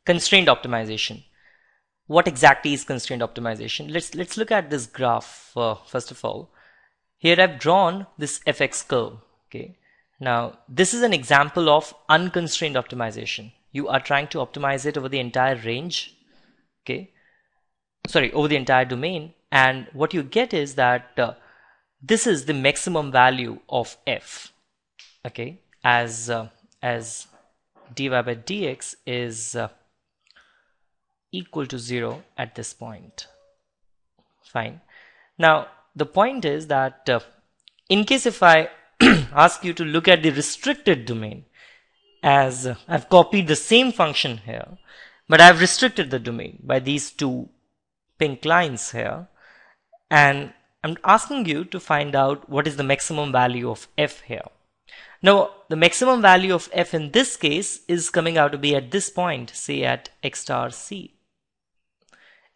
constraint optimization. What exactly is constraint optimization? Let's look at this graph first of all. Here I've drawn this fx curve. Okay, now this is an example of unconstrained optimization. You are trying to optimize it over the entire range, okay, sorry, over the entire domain, and what you get is that this is the maximum value of f, okay, as dy by dx is equal to 0 at this point. Fine. Now the point is that in case if I ask you to look at the restricted domain, as I've copied the same function here, but I've restricted the domain by these two pink lines here, and I'm asking you to find out what is the maximum value of f here. Now the maximum value of f in this case is coming out to be at this point, say at x star c.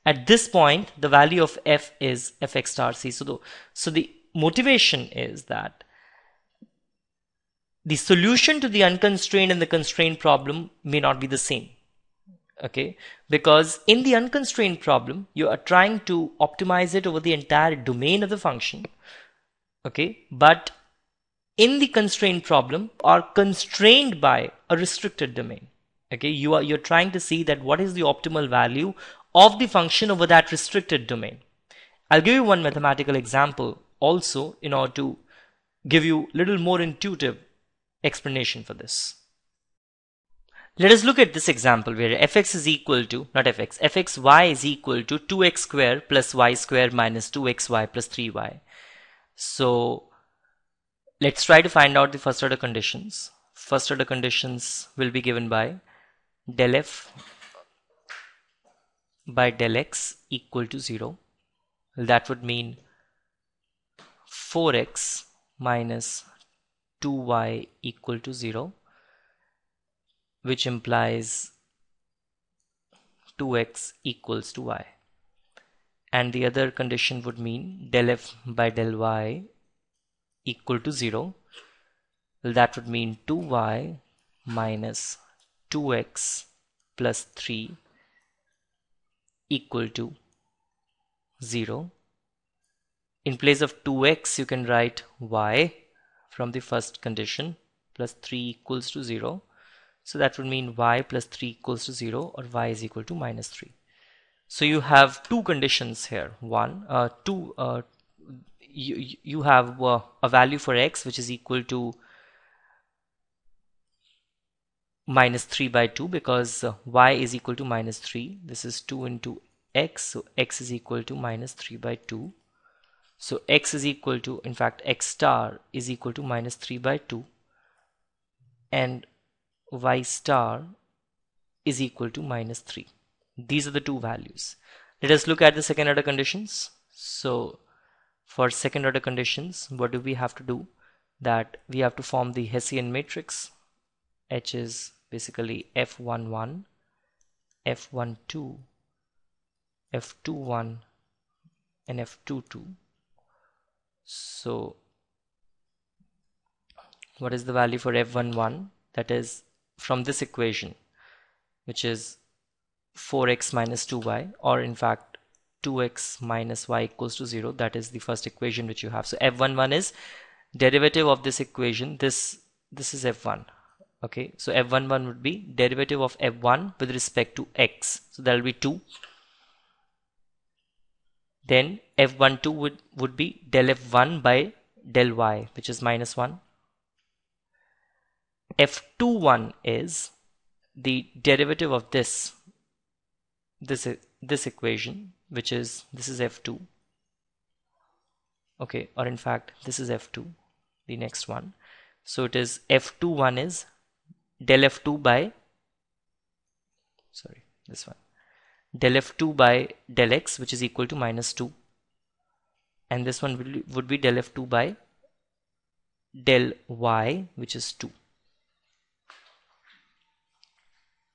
At this point the value of f is fx star c. So the motivation is that the solution to the unconstrained and the constrained problem may not be the same, okay, because in the unconstrained problem you are trying to optimize it over the entire domain of the function, okay, but in the constrained problem are constrained by a restricted domain, okay. You're trying to see that what is the optimal value of the function over that restricted domain. I'll give you one mathematical example also in order to give you a little more intuitive explanation for this. Let us look at this example where fx is equal to, not fx, fxy is equal to 2x square plus y square minus 2xy plus 3y. So let's try to find out the first order conditions. First order conditions will be given by del f by del x equal to 0. That would mean 4x minus 2y equal to 0, which implies 2x equals to y. And the other condition would mean del f by del y equal to 0. That would mean 2y minus 2x plus 3 equal to 0. In place of 2x you can write y from the first condition plus 3 equals to 0. So that would mean y plus 3 equals to 0 or y is equal to minus 3. So you have two conditions here. You have a value for x which is equal to minus 3 by 2 because y is equal to minus 3. This is 2 into x, so x is equal to minus 3 by 2. So x is equal to, in fact, x star is equal to minus 3 by 2, and y star is equal to minus 3. These are the two values. Let us look at the second order conditions. So for second order conditions, what do we have to do? That we have to form the Hessian matrix. H is basically F11, F12, F21 and F22. So what is the value for F11? That is from this equation, which is 4x minus 2y, or in fact 2x minus y equals to 0. That is the first equation which you have. So F11 is derivative of this equation. This is F1. Okay, so F11 would be derivative of F1 with respect to x. So that will be 2. Then F12 would be del F1 by del y, which is minus 1. F21 is the derivative of this equation, which is, this is F2. Okay, or in fact this is F2, the next one. So it is F21 is del F2 by, sorry, this one, del F2 by del x, which is equal to minus 2, and this one would be del F2 by del y, which is 2.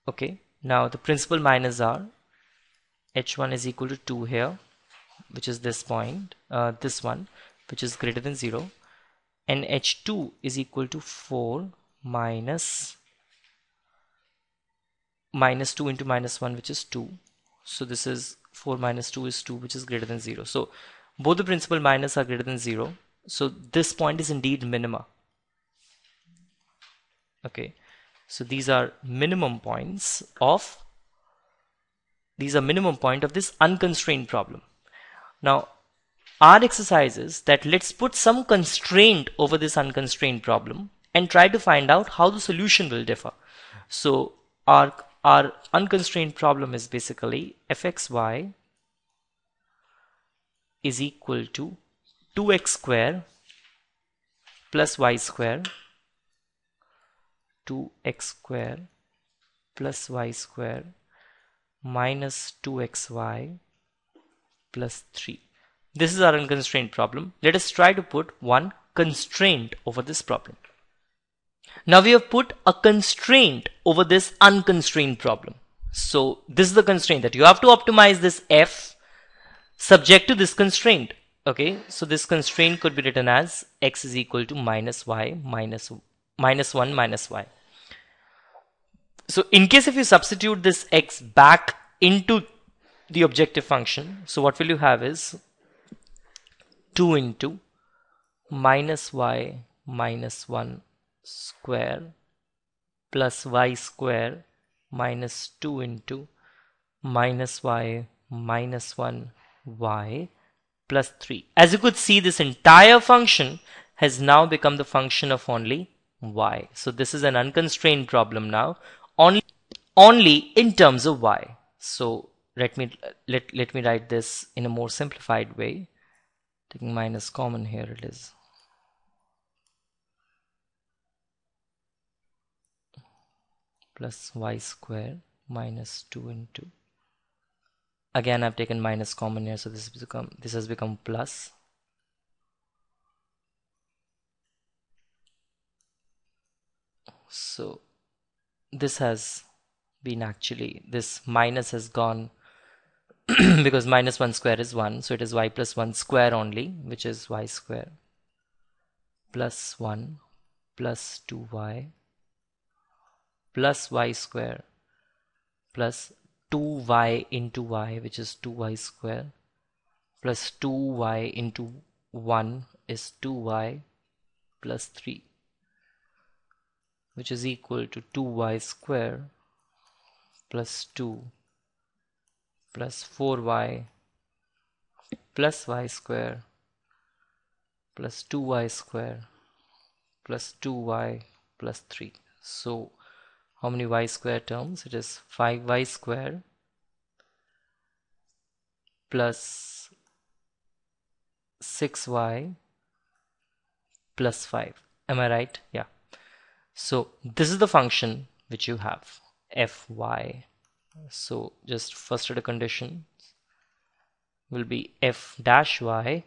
Okay, now the principal minors are h1 is equal to 2 here, which is this point, this one, which is greater than 0, and h2 is equal to 4 minus minus 2 into minus 1, which is 2. So this is 4 minus 2 is 2, which is greater than 0. So both the principal minus are greater than 0. So this point is indeed minima. Okay, so these are minimum points of this unconstrained problem. Now our exercise is that let's put some constraint over this unconstrained problem and try to find out how the solution will differ. So our unconstrained problem is basically fxy is equal to 2x square plus y square, 2x square plus y square minus 2xy plus 3. This is our unconstrained problem. Let us try to put one constraint over this problem. Now we have put a constraint over this unconstrained problem. So this is the constraint that you have to optimize this f subject to this constraint. Okay, so this constraint could be written as x is equal to minus y minus 1 minus y. So in case if you substitute this x back into the objective function, so what will you have is 2 into minus y minus 1 square plus y square minus 2 into minus y minus 1 y plus 3. As you could see, this entire function has now become the function of only y. So this is an unconstrained problem now, only in terms of y. So let me write this in a more simplified way. Taking minus common here, it is plus y square minus 2 into, again I've taken minus common here, so this has become plus so this has been actually, this minus has gone because minus 1 square is 1, so it is y plus 1 square only, which is y square plus 1 plus 2y plus y square plus 2y into y, which is 2y square plus 2y into 1 is 2y plus 3, which is equal to 2y square plus 2 plus 4y plus y square plus 2y square plus 2y plus 3. So how many y square terms? It is 5y square plus 6y plus 5. Am I right? Yeah. So this is the function which you have, fy. So just first order condition will be f dash y,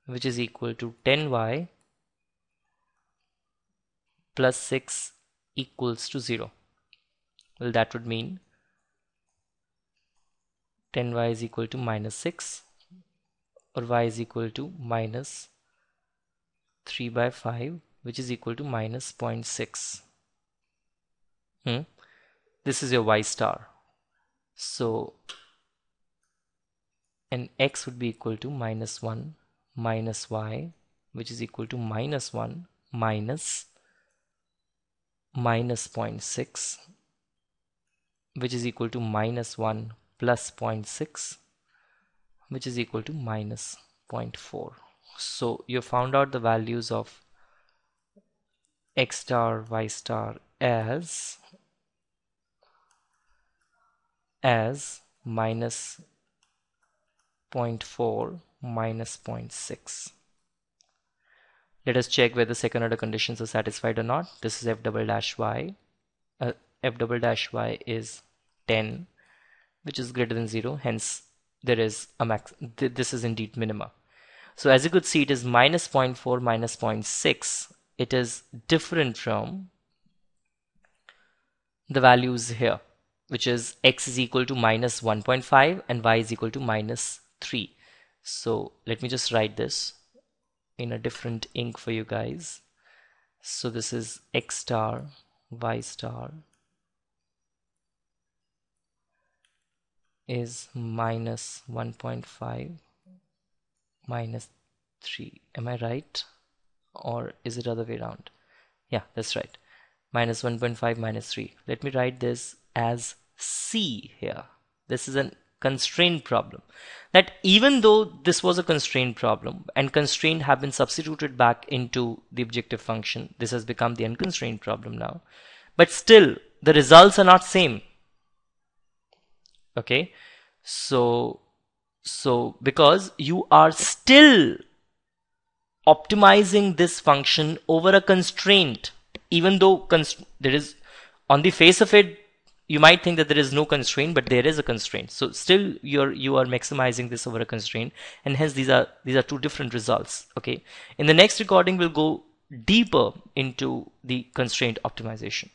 which is equal to 10y plus 6 equals to 0. Well, that would mean 10y is equal to minus 6, or y is equal to minus 3 by 5, which is equal to minus 0.6. This is your y star. So and x would be equal to minus 1 minus y, which is equal to minus 1 minus 0.6, which is equal to minus 1 plus 0.6, which is equal to minus 0.4. So you found out the values of x star, y star as minus 0.4 minus 0.6. Let us check whether second order conditions are satisfied or not. This is f double dash y. F double dash y is 10, which is greater than 0. Hence, there is a max. This is indeed minima. So as you could see, it is minus 0.4 minus 0.6. It is different from the values here, which is x is equal to minus 1.5 and y is equal to minus 3. So let me just write this in a different ink for you guys. So this is x star, y star, is minus 1.5 minus 3. Am I right? Or is it other way around? Yeah, that's right. Minus 1.5 minus 3. Let me write this as C here. This is a constraint problem. That even though this was a constraint problem and constraint have been substituted back into the objective function, this has become the unconstrained problem now. But still, the results are not same. Okay, so because you are still optimizing this function over a constraint, even though there is, on the face of it, you might think that there is no constraint, but there is a constraint. So still you are maximizing this over a constraint, and hence these are two different results. Okay, in the next recording we'll go deeper into the constraint optimization.